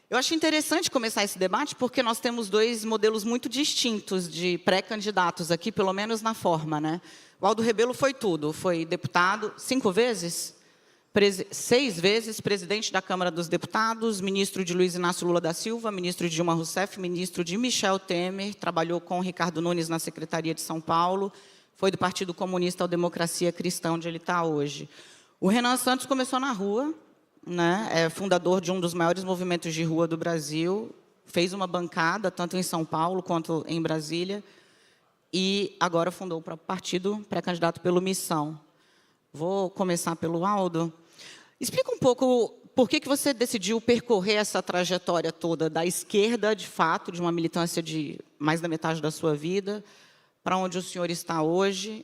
Eu acho interessante começar esse debate porque nós temos dois modelos muito distintos de pré-candidatos aqui, pelo menos na forma, né? O Aldo Rebelo foi tudo, foi deputado 5 vezes, 6 vezes presidente da Câmara dos Deputados, ministro de Luiz Inácio Lula da Silva, ministro de Dilma Rousseff, ministro de Michel Temer, trabalhou com Ricardo Nunes na Secretaria de São Paulo, foi do Partido Comunista ao Democracia Cristã, onde ele está hoje. O Renan Santos começou na rua, né? É fundador de um dos maiores movimentos de rua do Brasil, fez uma bancada, tanto em São Paulo quanto em Brasília, e agora fundou o próprio partido, pré-candidato pelo Missão. Vou começar pelo Aldo. Explica um pouco por que você decidiu percorrer essa trajetória toda da esquerda, de fato, de uma militância de mais da metade da sua vida, para onde o senhor está hoje.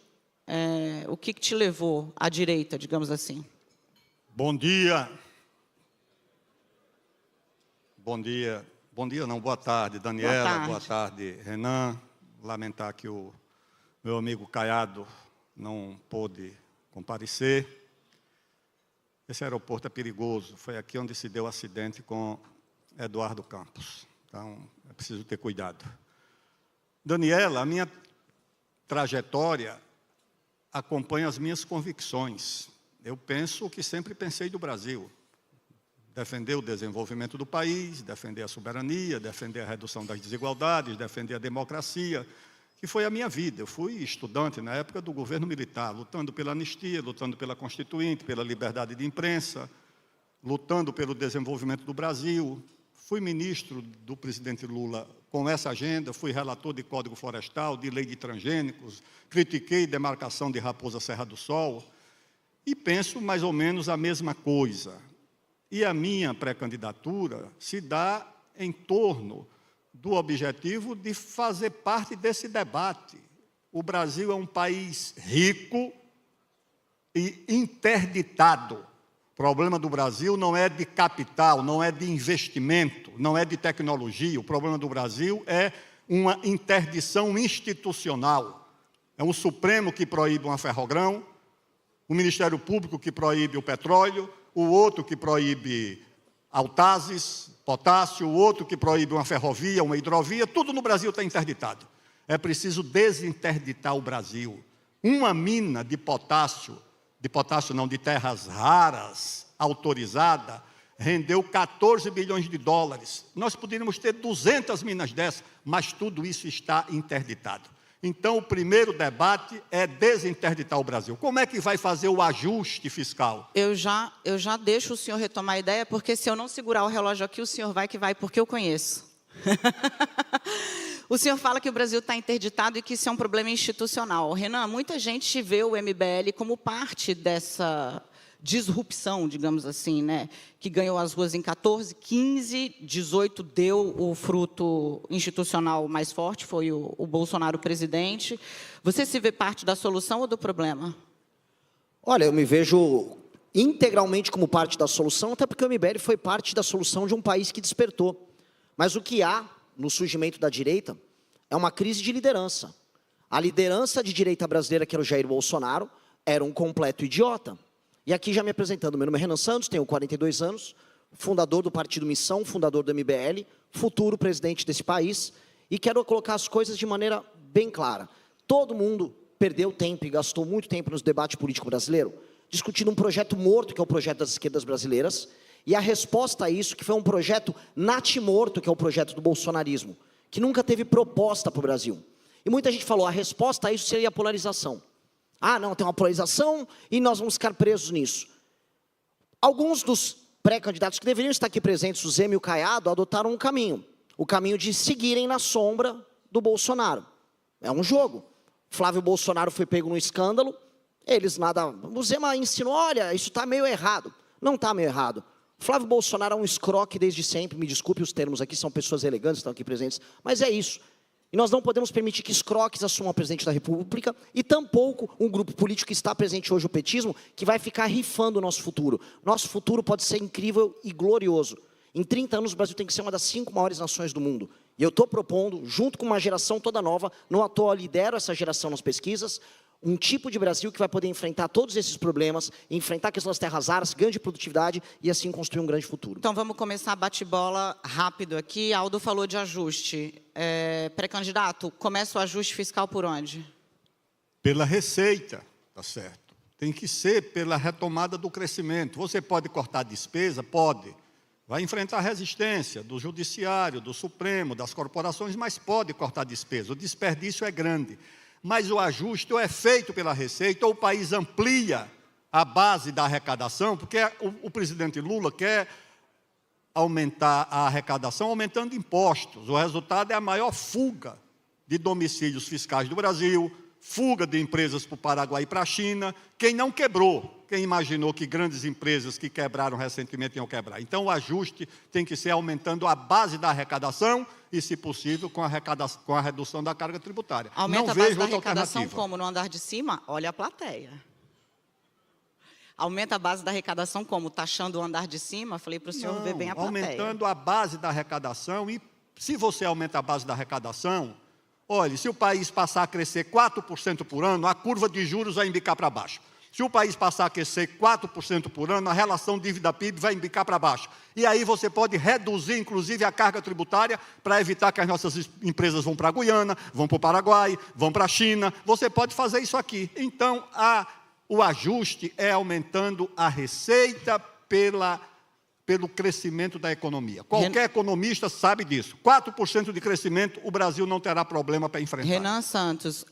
O que te levou à direita, digamos assim? Bom dia. Bom dia. Bom dia, não. Boa tarde, Daniela. Boa tarde, Renan. Lamentar que o meu amigo Caiado não pôde comparecer. Esse aeroporto é perigoso. Foi aqui onde se deu o acidente com Eduardo Campos. Então, é preciso ter cuidado. Daniela, a minha trajetória acompanha as minhas convicções. Eu penso o que sempre pensei do Brasil. Defender o desenvolvimento do país, defender a soberania, defender a redução das desigualdades, defender a democracia, que foi a minha vida. Eu fui estudante na época do governo militar, lutando pela anistia, lutando pela Constituinte, pela liberdade de imprensa, lutando pelo desenvolvimento do Brasil. Fui ministro do presidente Lula com essa agenda, fui relator de Código Florestal, de lei de transgênicos, critiquei demarcação de Raposa Serra do Sol e penso mais ou menos a mesma coisa. E a minha pré-candidatura se dá em torno do objetivo de fazer parte desse debate. O Brasil é um país rico e interditado. O problema do Brasil não é de capital, não é de investimento, não é de tecnologia. O problema do Brasil é uma interdição institucional. É um Supremo que proíbe uma Ferrogrão, o Ministério Público que proíbe o petróleo, o outro que proíbe Autazes, potássio, o outro que proíbe uma ferrovia, uma hidrovia, tudo no Brasil está interditado. É preciso desinterditar o Brasil. Uma mina de potássio não, de terras raras, autorizada, rendeu 14 bilhões de dólares. Nós poderíamos ter 200 minas dessas, mas tudo isso está interditado. Então, o primeiro debate é desinterditar o Brasil. Como é que vai fazer o ajuste fiscal? Eu já deixo o senhor retomar a ideia, porque se eu não segurar o relógio aqui, o senhor vai que vai, porque eu conheço. O senhor fala que o Brasil está interditado e que isso é um problema institucional. Renan, muita gente vê o MBL como parte dessa disrupção, digamos assim, né? Que ganhou as ruas em 14, 15, 18 deu o fruto institucional mais forte, foi o Bolsonaro presidente. Você se vê parte da solução ou do problema? Olha, eu me vejo integralmente como parte da solução, até porque o MBL foi parte da solução de um país que despertou. Mas o que há no surgimento da direita é uma crise de liderança. A liderança de direita brasileira, que era o Jair Bolsonaro, era um completo idiota. E aqui já me apresentando, meu nome é Renan Santos, tenho 42 anos, fundador do Partido Missão, fundador do MBL, futuro presidente desse país, e quero colocar as coisas de maneira bem clara. Todo mundo perdeu tempo e gastou muito tempo no debate político brasileiro, discutindo um projeto morto, que é o projeto das esquerdas brasileiras, e a resposta a isso, que foi um projeto natimorto, que é o projeto do bolsonarismo, que nunca teve proposta para o Brasil. E muita gente falou, a resposta a isso seria a polarização. Ah, não, tem uma polarização e nós vamos ficar presos nisso. Alguns dos pré-candidatos que deveriam estar aqui presentes, o Zema e o Caiado, adotaram um caminho. O caminho de seguirem na sombra do Bolsonaro. É um jogo. Flávio Bolsonaro foi pego no escândalo, eles nada... O Zema ensinou, olha, isso está meio errado. Não está meio errado. Flávio Bolsonaro é um escroque desde sempre, me desculpe os termos aqui, são pessoas elegantes que estão aqui presentes, mas é isso. E nós não podemos permitir que escroques assumam a presidente da República e tampouco um grupo político que está presente hoje, o petismo, que vai ficar rifando o nosso futuro. Nosso futuro pode ser incrível e glorioso. Em 30 anos, o Brasil tem que ser uma das 5 maiores nações do mundo. E eu estou propondo, junto com uma geração toda nova, não à toa lidero essa geração nas pesquisas, um tipo de Brasil que vai poder enfrentar todos esses problemas, enfrentar a questão das terras raras, ganho de produtividade e assim construir um grande futuro. Então vamos começar bate-bola rápido aqui. Aldo falou de ajuste. Pré-candidato, começa o ajuste fiscal por onde? Pela receita, tá certo. Tem que ser pela retomada do crescimento. Você pode cortar despesa? Pode. Vai enfrentar resistência do judiciário, do Supremo, das corporações, mas pode cortar despesa. O desperdício é grande. Mas o ajuste ou é feito pela receita, ou o país amplia a base da arrecadação, porque o presidente Lula quer aumentar a arrecadação aumentando impostos. O resultado é a maior fuga de domicílios fiscais do Brasil, fuga de empresas para o Paraguai e para a China. Quem não quebrou, quem imaginou que grandes empresas que quebraram recentemente iam quebrar. Então, o ajuste tem que ser aumentando a base da arrecadação e, se possível, com a redução da carga tributária. Aumenta a base da arrecadação como? No andar de cima? Olha a plateia. Aumenta a base da arrecadação como? Taxando o andar de cima? Falei para o senhor ver bem a plateia. Aumentando a base da arrecadação. E se você aumenta a base da arrecadação, olha, se o país passar a crescer 4% por ano, a curva de juros vai embicar para baixo. Se o país passar a crescer 4% por ano, a relação dívida-PIB vai embicar para baixo. E aí você pode reduzir, inclusive, a carga tributária para evitar que as nossas empresas vão para a Guiana, vão para o Paraguai, vão para a China. Você pode fazer isso aqui. Então, o ajuste é aumentando a receita pelo crescimento da economia. Qualquer economista sabe disso. 4% de crescimento, o Brasil não terá problema para enfrentar. Renan Santos,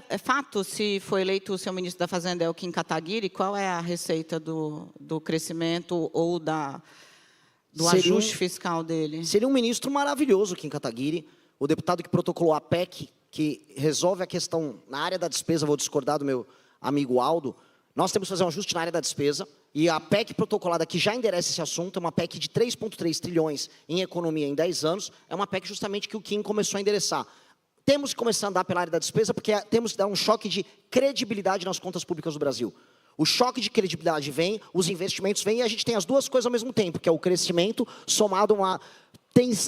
é fato, se foi eleito o seu ministro da Fazenda, é o Kim Kataguiri, qual é a receita do crescimento ou do ajuste fiscal dele? Seria um ministro maravilhoso, Kim Kataguiri, o deputado que protocolou a PEC, que resolve a questão na área da despesa. Vou discordar do meu amigo Aldo. Nós temos que fazer um ajuste na área da despesa, e a PEC protocolada que já endereça esse assunto é uma PEC de 3,3 trilhões em economia em 10 anos, é uma PEC justamente que o Kim começou a endereçar. Temos que começar a andar pela área da despesa, porque temos que dar um choque de credibilidade nas contas públicas do Brasil. O choque de credibilidade vem, os investimentos vêm, e a gente tem as duas coisas ao mesmo tempo, que é o crescimento somado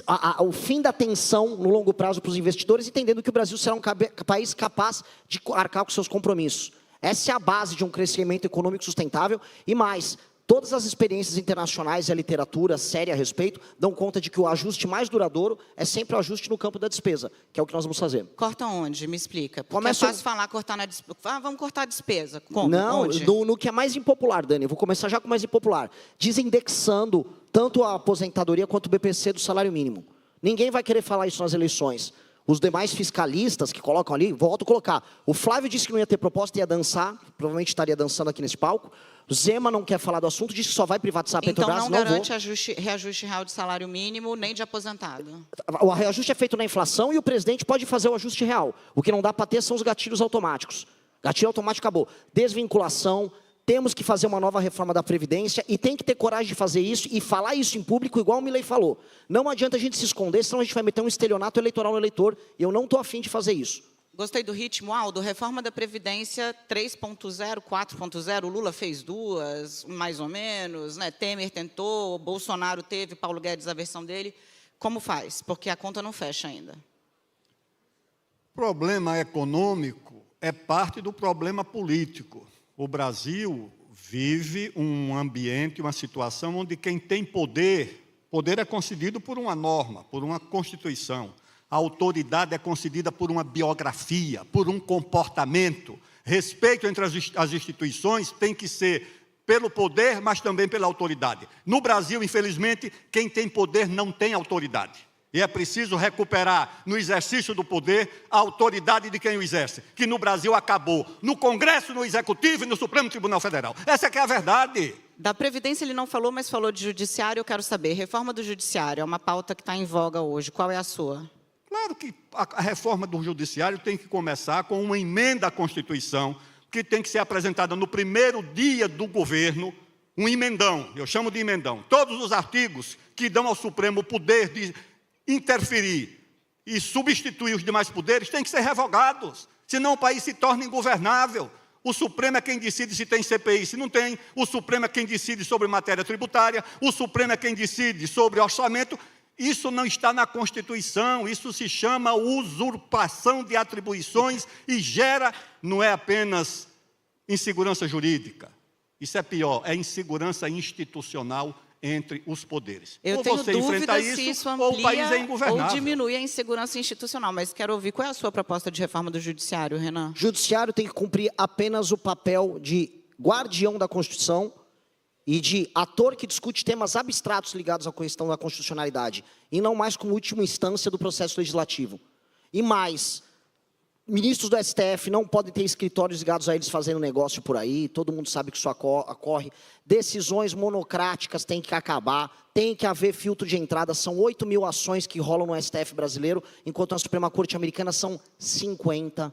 ao fim da tensão no longo prazo para os investidores, entendendo que o Brasil será um país capaz de arcar com seus compromissos. Essa é a base de um crescimento econômico sustentável. E mais, todas as experiências internacionais e a literatura séria a respeito dão conta de que o ajuste mais duradouro é sempre o ajuste no campo da despesa, que é o que nós vamos fazer. Corta onde? Me explica. Porque é fácil falar cortar na despesa. Vamos cortar a despesa. Como? Não, no que é mais impopular, Dani. Eu vou começar já com o mais impopular. Desindexando tanto a aposentadoria quanto o BPC do salário mínimo. Ninguém vai querer falar isso nas eleições. Os demais fiscalistas que colocam ali, volto a colocar. O Flávio disse que não ia ter proposta, ia dançar, provavelmente estaria dançando aqui nesse palco. O Zema não quer falar do assunto, disse que só vai privatizar a Petrobras. Então não garante reajuste real de salário mínimo, nem de aposentado. O reajuste é feito na inflação e o presidente pode fazer o ajuste real. O que não dá para ter são os gatilhos automáticos. Gatilho automático acabou. Desvinculação. Temos que fazer uma nova reforma da Previdência e tem que ter coragem de fazer isso e falar isso em público, igual o Milei falou. Não adianta a gente se esconder, senão a gente vai meter um estelionato eleitoral no eleitor, e eu não estou afim de fazer isso. Gostei do ritmo, Aldo. Reforma da Previdência 3.0, 4.0, o Lula fez 2, mais ou menos, né? Temer tentou, Bolsonaro teve, Paulo Guedes a versão dele. Como faz? Porque a conta não fecha ainda. O problema econômico é parte do problema político. O Brasil vive um ambiente, uma situação onde quem tem poder é concedido por uma norma, por uma Constituição. A autoridade é concedida por uma biografia, por um comportamento. Respeito entre as instituições tem que ser pelo poder, mas também pela autoridade. No Brasil, infelizmente, quem tem poder não tem autoridade. E é preciso recuperar, no exercício do poder, a autoridade de quem o exerce, que no Brasil acabou, no Congresso, no Executivo e no Supremo Tribunal Federal. Essa é que é a verdade. Da Previdência ele não falou, mas falou de Judiciário. Eu quero saber, reforma do Judiciário é uma pauta que está em voga hoje. Qual é a sua? Claro que a reforma do Judiciário tem que começar com uma emenda à Constituição, que tem que ser apresentada no primeiro dia do governo, um emendão, eu chamo de emendão. Todos os artigos que dão ao Supremo o poder de interferir e substituir os demais poderes têm que ser revogados, senão o país se torna ingovernável. O Supremo é quem decide se tem CPI, se não tem. O Supremo é quem decide sobre matéria tributária. O Supremo é quem decide sobre orçamento. Isso não está na Constituição, isso se chama usurpação de atribuições e gera, não é apenas insegurança jurídica, isso é pior, é insegurança institucional entre os poderes. Eu ou tenho você dúvida enfrenta se isso ou o país é amplia ingovernável. ou diminui a insegurança institucional, mas quero ouvir qual é a sua proposta de reforma do Judiciário, Renan? O Judiciário tem que cumprir apenas o papel de guardião da Constituição e de ator que discute temas abstratos ligados à questão da constitucionalidade, e não mais como última instância do processo legislativo. E mais, ministros do STF não podem ter escritórios ligados a eles fazendo negócio por aí, todo mundo sabe que isso ocorre. Decisões monocráticas têm que acabar, tem que haver filtro de entrada, são 8 mil ações que rolam no STF brasileiro, enquanto na Suprema Corte americana são 50.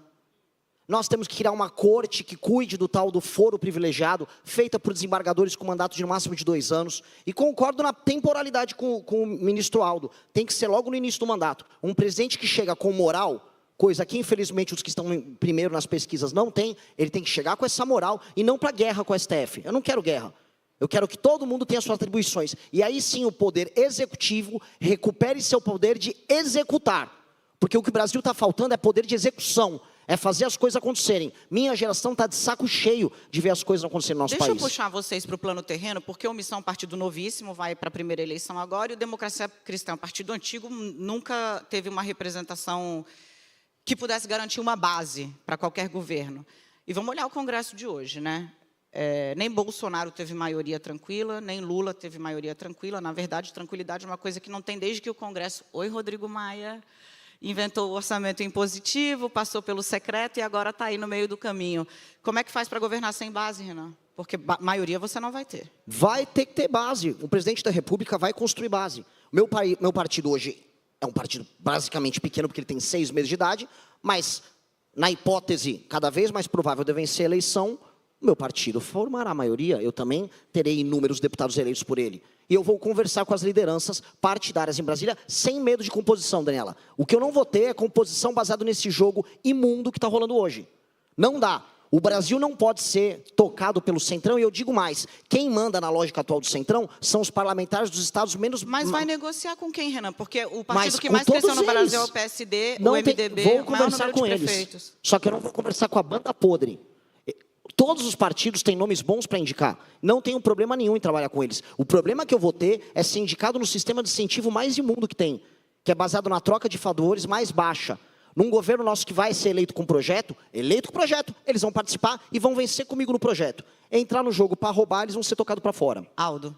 Nós temos que criar uma corte que cuide do tal do foro privilegiado, feita por desembargadores com mandato de no máximo de 2 anos. E concordo na temporalidade com o ministro Aldo. Tem que ser logo no início do mandato. Um presidente que chega com moral, coisa que infelizmente os que estão primeiro nas pesquisas não têm, ele tem que chegar com essa moral e não para guerra com o STF. Eu não quero guerra. Eu quero que todo mundo tenha suas atribuições. E aí sim o poder executivo recupere seu poder de executar. Porque o que o Brasil está faltando é poder de execução. É fazer as coisas acontecerem. Minha geração está de saco cheio de ver as coisas acontecerem no nosso país. Deixa eu puxar vocês para o plano terreno, porque a Omissão é um partido novíssimo, vai para a primeira eleição agora, e o Democracia Cristã, um partido antigo, nunca teve uma representação que pudesse garantir uma base para qualquer governo. E vamos olhar o Congresso de hoje, né? Nem Bolsonaro teve maioria tranquila, nem Lula teve maioria tranquila. Na verdade, tranquilidade é uma coisa que não tem desde que o Congresso... Oi, Rodrigo Maia... Inventou o orçamento impositivo, passou pelo secreto e agora está aí no meio do caminho. Como é que faz para governar sem base, Renan? Porque maioria você não vai ter. Vai ter que ter base. O presidente da República vai construir base. Meu partido hoje é um partido basicamente pequeno, porque ele tem 6 meses de idade, mas, na hipótese cada vez mais provável de vencer a eleição, o meu partido formará a maioria. Eu também terei inúmeros deputados eleitos por ele. E eu vou conversar com as lideranças partidárias em Brasília, sem medo de composição, Daniela. O que eu não vou ter é composição baseada nesse jogo imundo que está rolando hoje. Não dá. O Brasil não pode ser tocado pelo Centrão, e eu digo mais, quem manda na lógica atual do Centrão são os parlamentares dos estados menos... Mas vai negociar com quem, Renan? Porque o partido que mais cresceu no Brasil é o PSD, o MDB, vou conversar com eles. Só que eu não vou conversar com a banda podre. Todos os partidos têm nomes bons para indicar. Não tenho problema nenhum em trabalhar com eles. O problema que eu vou ter é ser indicado no sistema de incentivo mais imundo que tem, que é baseado na troca de favores mais baixa. Num governo nosso que vai ser eleito com projeto, eles vão participar e vão vencer comigo no projeto. Entrar no jogo para roubar, eles vão ser tocados para fora. Aldo.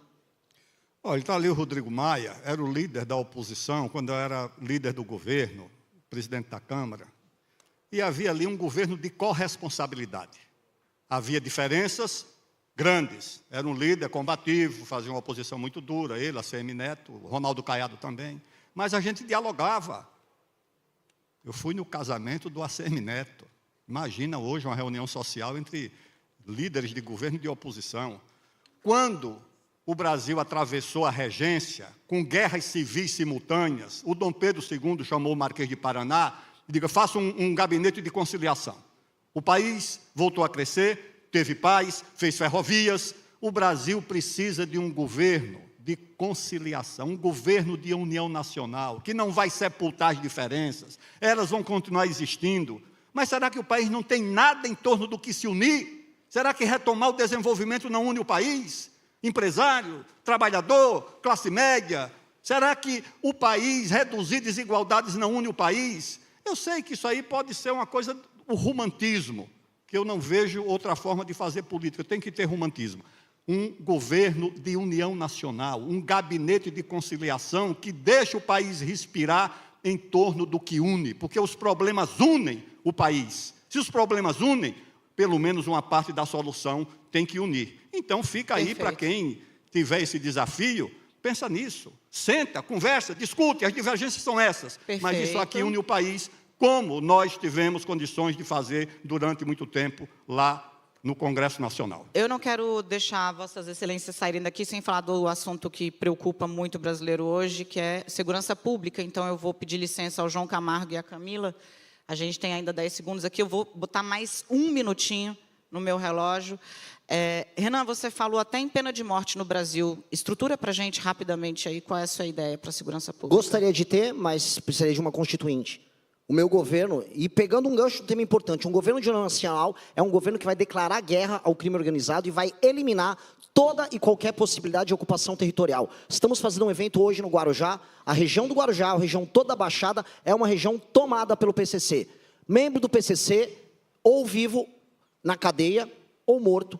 Olha, está ali o Rodrigo Maia, era o líder da oposição, quando eu era líder do governo, presidente da Câmara, e havia ali um governo de corresponsabilidade. Havia diferenças grandes. Era um líder combativo, fazia uma oposição muito dura, ele, ACM Neto, Ronaldo Caiado também. Mas a gente dialogava. Eu fui no casamento do ACM Neto. Imagina hoje uma reunião social entre líderes de governo e de oposição. Quando o Brasil atravessou a regência, com guerras civis simultâneas, o Dom Pedro II chamou o Marquês de Paraná e disse, faça um gabinete de conciliação. O país voltou a crescer, teve paz, fez ferrovias. O Brasil precisa de um governo de conciliação, um governo de união nacional, que não vai sepultar as diferenças, elas vão continuar existindo. Mas será que o país não tem nada em torno do que se unir? Será que retomar o desenvolvimento não une o país? Empresário, trabalhador, classe média? Será que o país, reduzir desigualdades, não une o país? Eu sei que isso aí pode ser uma coisa... O romantismo, que eu não vejo outra forma de fazer política, tem que ter romantismo. Um governo de união nacional, um gabinete de conciliação que deixa o país respirar em torno do que une, porque os problemas unem o país. Se os problemas unem, pelo menos uma parte da solução tem que unir. Então fica aí para quem tiver esse desafio, pensa nisso, senta, conversa, discute, as divergências são essas, mas isso aqui une o país, como nós tivemos condições de fazer durante muito tempo lá no Congresso Nacional. Eu não quero deixar Vossas Excelências saírem daqui sem falar do assunto que preocupa muito o brasileiro hoje, que é segurança pública. Então, eu vou pedir licença ao João Camargo e à Camila. A gente tem ainda 10 segundos aqui. Eu vou botar mais um minutinho no meu relógio. Renan, você falou até em pena de morte no Brasil. Estrutura para a gente rapidamente aí qual é a sua ideia para a segurança pública. Gostaria de ter, mas precisaria de uma constituinte. O meu governo, e pegando um gancho do tema importante, um governo de união nacional é um governo que vai declarar guerra ao crime organizado e vai eliminar toda e qualquer possibilidade de ocupação territorial. Estamos fazendo um evento hoje no Guarujá. A região do Guarujá, a região toda da Baixada, é uma região tomada pelo PCC. Membro do PCC, ou vivo na cadeia, ou morto,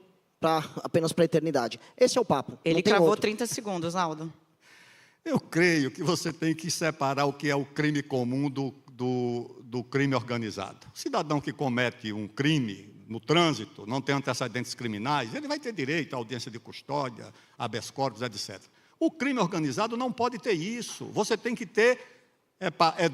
apenas para a eternidade. Esse é o papo. Ele cravou 30 segundos, Aldo. Eu creio que você tem que separar o que é o crime comum do crime organizado. O cidadão que comete um crime no trânsito, não tem antecedentes criminais, ele vai ter direito à audiência de custódia, habeas corpus, etc. O crime organizado não pode ter isso. Você tem que ter,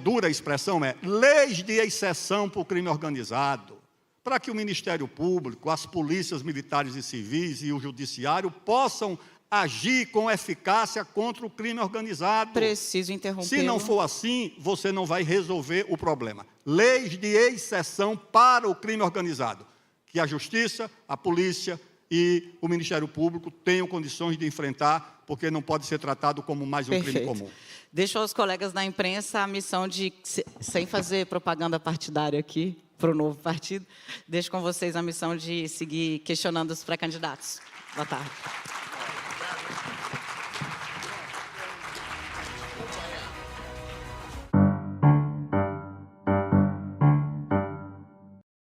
dura a expressão, leis de exceção para o crime organizado, para que o Ministério Público, as polícias militares e civis e o judiciário possam agir com eficácia contra o crime organizado. Preciso interromper. Se não for assim, você não vai resolver o problema. Leis de exceção para o crime organizado. Que a Justiça, a Polícia e o Ministério Público tenham condições de enfrentar, porque não pode ser tratado como mais um crime comum. Deixo aos colegas da imprensa a missão de, sem fazer propaganda partidária aqui, para o novo partido, deixo com vocês a missão de seguir questionando os pré-candidatos. Boa tarde.